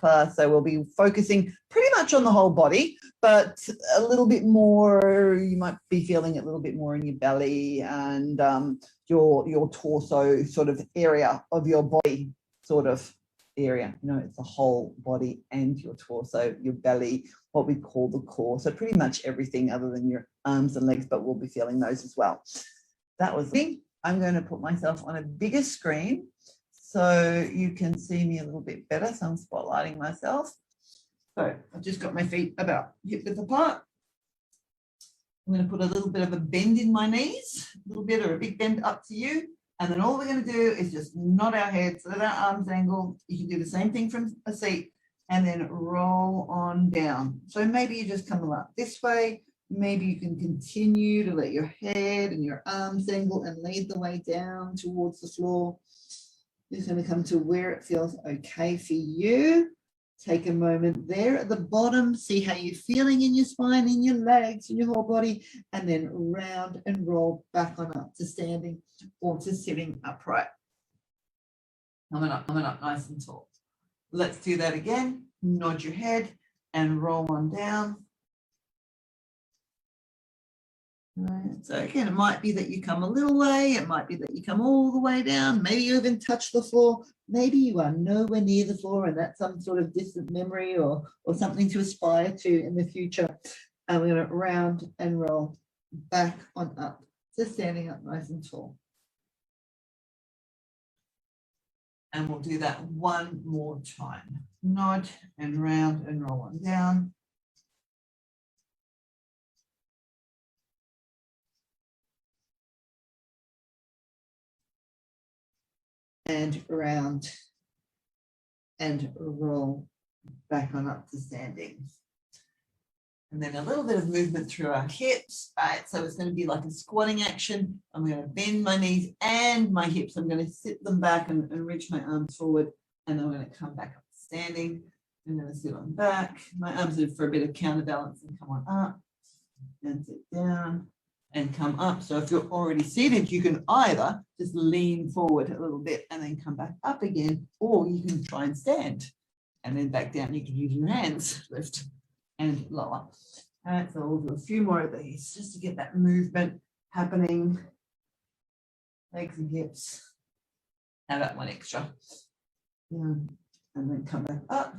So we'll be focusing pretty much on the whole body, but a little bit more, you might be feeling a little bit more in your belly and your torso sort of area of your body sort of area. You know, it's the whole body and your torso, your belly, what we call the core. So pretty much everything other than your arms and legs, but we'll be feeling those as well. That was me. I'm going to put myself on a bigger screen so you can see me a little bit better. So I'm spotlighting myself. So I've just got my feet about hip width apart. I'm going to put a little bit of a bend in my knees, a little bit or a big bend, up to you. And then all we're going to do is just nod our heads, let our arms angle. You can do the same thing from a seat and then roll on down. So maybe you just come up this way. Maybe you can continue to let your head and your arms angle and lead the way down towards the floor. Just going to come to where it feels okay for you. Take a moment there at the bottom. See how you're feeling in your spine, in your legs, in your whole body, and then round and roll back on up to standing or to sitting upright. Coming up nice and tall. Let's do that again. Nod your head and roll on down. Right. So again, it might be that you come a little way, it might be that you come all the way down, maybe you even touch the floor, maybe you are nowhere near the floor and that's some sort of distant memory or something to aspire to in the future. And we're going to round and roll back on up to standing up nice and tall. And we'll do that one more time. Nod and round and roll on down. And round and roll back on up to standing. And then a little bit of movement through our hips, right? So it's going to be like a squatting action. I'm going to bend my knees and my hips. I'm going to sit them back and reach my arms forward. And then I'm going to come back up to standing. I'm going to sit on back. My arms are for a bit of counterbalance and come on up and sit down and come up. So if you're already seated, you can either just lean forward a little bit and then come back up again, or you can try and stand and then back down. You can use your hands, lift and lower. All right, so we'll do a few more of these just to get that movement happening. Legs and hips. How about one extra? Yeah. And then come back up.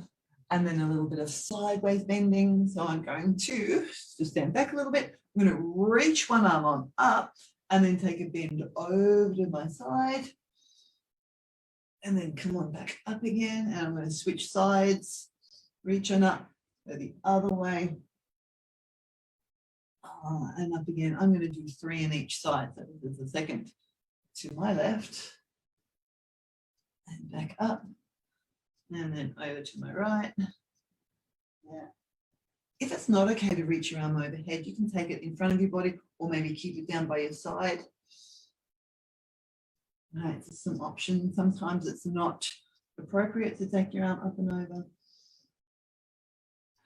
And then a little bit of sideways bending. So I'm going to just stand back a little bit. I'm going to reach one arm on up and then take a bend over to my side. And then come on back up again. And I'm going to switch sides, reach on up, go the other way. And up again. I'm going to do 3 on each side. So there's a second to my left. And back up. And then over to my right. Yeah. If it's not okay to reach your arm overhead, you can take it in front of your body or maybe keep it down by your side. Right, so some options. Sometimes it's not appropriate to take your arm up and over.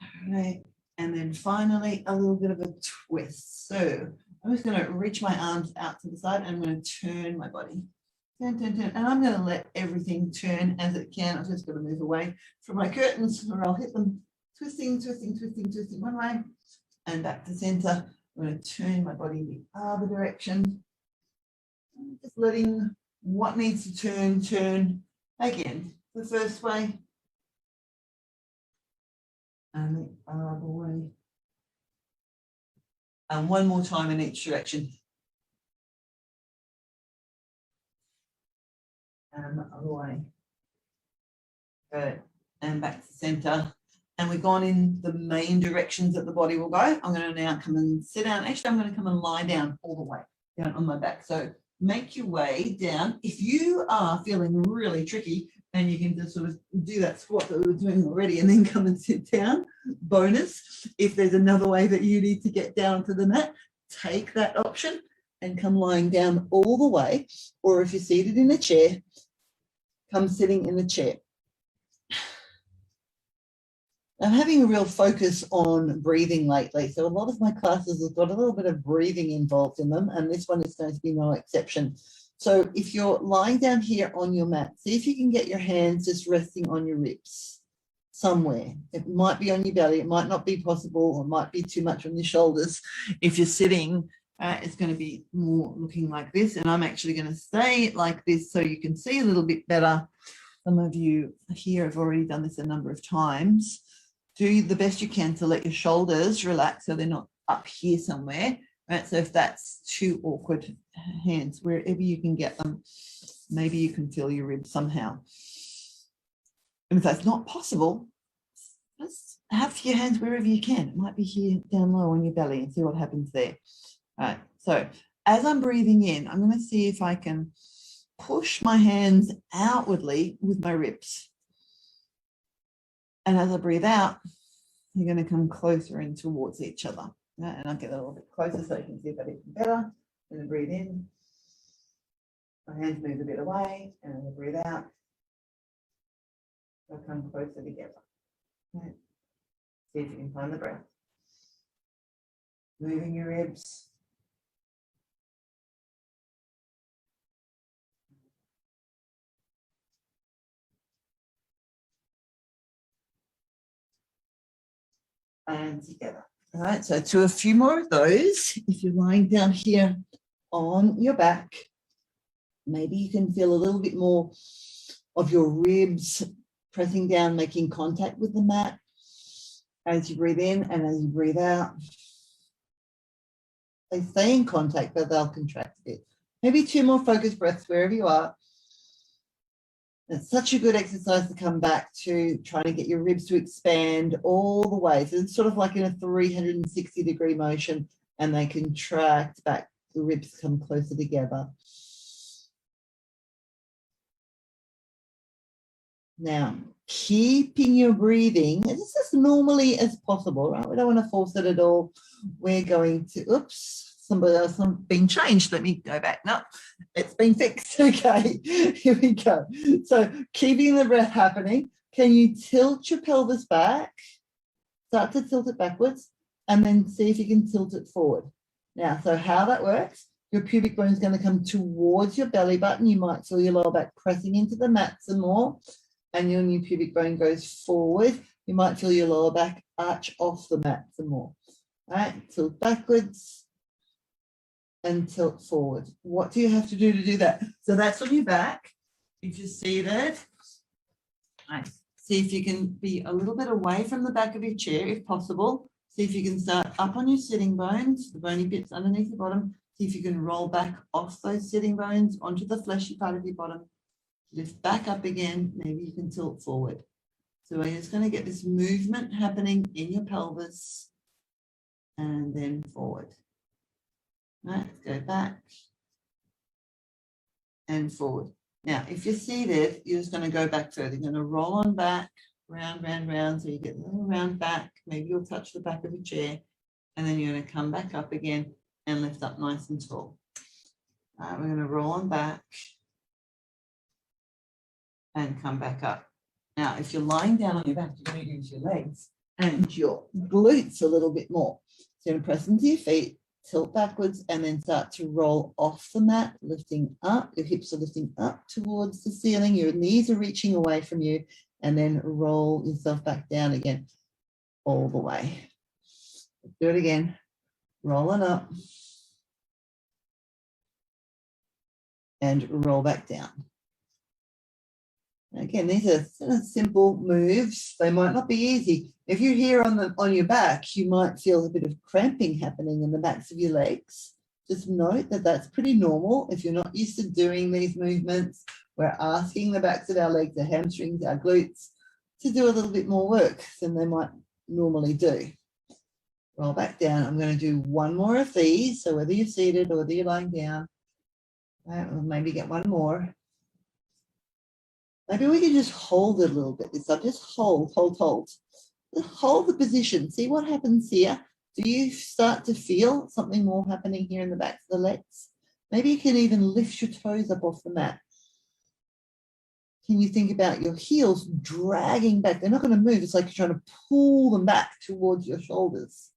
All right, and then finally a little bit of a twist. So I'm just going to reach my arms out to the side and I'm going to turn my body. Turn, turn, turn. And I'm going to let everything turn as it can. I've just got to move away from my curtains or I'll hit them. Twisting, twisting, twisting, twisting one way and back to center. I'm going to turn my body the other direction. Just letting what needs to turn again. The first way and the other way. And one more time in each direction. And the other way. Good. And back to center. And we've gone in the main directions that the body will go. I'm going to now come and sit down. Actually, I'm going to come and lie down all the way down on my back. So make your way down. If you are feeling really tricky, and you can just sort of do that squat that we were doing already and then come and sit down. Bonus, if there's another way that you need to get down to the mat, take that option and come lying down all the way. Or if you're seated in a chair, come sitting in a chair. I'm having a real focus on breathing lately. So a lot of my classes have got a little bit of breathing involved in them, and this one is going to be no exception. So if you're lying down here on your mat, see if you can get your hands just resting on your ribs. somewhere. It might be on your belly. It might not be possible, or it might be too much on your shoulders. If you're sitting, it's going to be more looking like this. And I'm actually going to stay like this so you can see a little bit better. Some of you here have already done this a number of times. Do the best you can to let your shoulders relax so they're not up here somewhere. Right? So if that's too awkward, hands wherever you can get them, maybe you can feel your ribs somehow. And if that's not possible, just have your hands wherever you can. It might be here down low on your belly and see what happens there. All right. So as I'm breathing in, I'm going to see if I can push my hands outwardly with my ribs. And as I breathe out, they're going to come closer in towards each other. Right? And I'll get a little bit closer so you can see that even better. I'm going to breathe in. My hands move a bit away, and I'm going to breathe out. They'll come closer together. Right. See if you can find the breath. Moving your ribs. And together. All right, so to a few more of those, if you're lying down here on your back, maybe you can feel a little bit more of your ribs pressing down, making contact with the mat as you breathe in and as you breathe out. They stay in contact, but they'll contract a bit. Maybe 2 more focused breaths wherever you are. It's such a good exercise to come back to, trying to get your ribs to expand all the way. So it's sort of like in a 360-degree motion, and they contract back. The ribs come closer together. Now, keeping your breathing as normally as possible, right? We don't want to force it at all. We're going to, oops, somebody else been changed. Let me go back. No, it's been fixed. Okay, here we go. So keeping the breath happening. Can you tilt your pelvis back? Start to tilt it backwards, and then see if you can tilt it forward. Now, so how that works, your pubic bone is going to come towards your belly button. You might feel your lower back pressing into the mat some more, and your new pubic bone goes forward. You might feel your lower back arch off the mat some more. All right, tilt backwards and tilt forward. What do you have to do that? So that's on your back. You just seated. Nice. See if you can be a little bit away from the back of your chair if possible. See if you can start up on your sitting bones, the bony bits underneath your bottom. See if you can roll back off those sitting bones onto the fleshy part of your bottom. Lift back up again. Maybe you can tilt forward. So we're just going to get this movement happening in your pelvis and then forward. Right, go back and forward. Now, if you're seated, you're just going to go back further. You're going to roll on back, round, round, round. So you get a little round back. Maybe you'll touch the back of a chair. And then you're going to come back up again and lift up nice and tall. All right, we're going to roll on back and come back up. Now, if you're lying down on your back, you're going to use your legs and your glutes a little bit more. So you're going to press into your feet, tilt backwards, and then start to roll off the mat, lifting up. Your hips are lifting up towards the ceiling. Your knees are reaching away from you, and then roll yourself back down again all the way. Let's do it again. Rolling up and roll back down. Again, these are sort of simple moves. They might not be easy. If you're here on your back, you might feel a bit of cramping happening in the backs of your legs. Just note that that's pretty normal. If you're not used to doing these movements, we're asking the backs of our legs, our hamstrings, our glutes, to do a little bit more work than they might normally do. Roll back down. I'm going to do 1 more of these. So whether you're seated or whether you're lying down, we'll maybe get 1 more. Maybe we can just hold it a little bit this time. Just hold. Just hold the position. See what happens here. Do you start to feel something more happening here in the backs of the legs? Maybe you can even lift your toes up off the mat. Can you think about your heels dragging back? They're not going to move. It's like you're trying to pull them back towards your shoulders.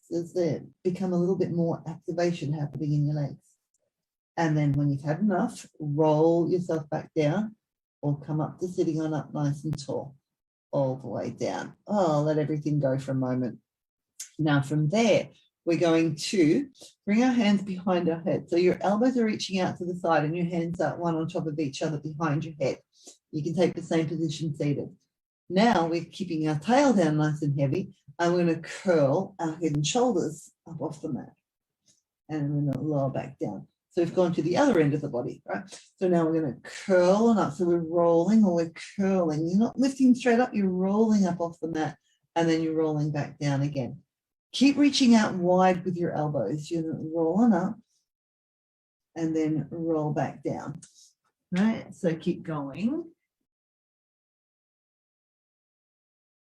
So there become a little bit more activation happening in your legs. And then when you've had enough, roll yourself back down, or come up to sitting on up nice and tall. all the way down. Oh, let everything go for a moment. Now from there, we're going to bring our hands behind our head. So your elbows are reaching out to the side and your hands are one on top of each other behind your head. You can take the same position seated. Now we're keeping our tail down nice and heavy, and we're going to curl our head and shoulders up off the mat. And we're going to lower back down. So we've gone to the other end of the body, right? So now we're going to curl on up. So we're rolling or we're curling. You're not lifting straight up, you're rolling up off the mat, and then you're rolling back down again. Keep reaching out wide with your elbows. You're going to roll on up and then roll back down. Right? So keep going.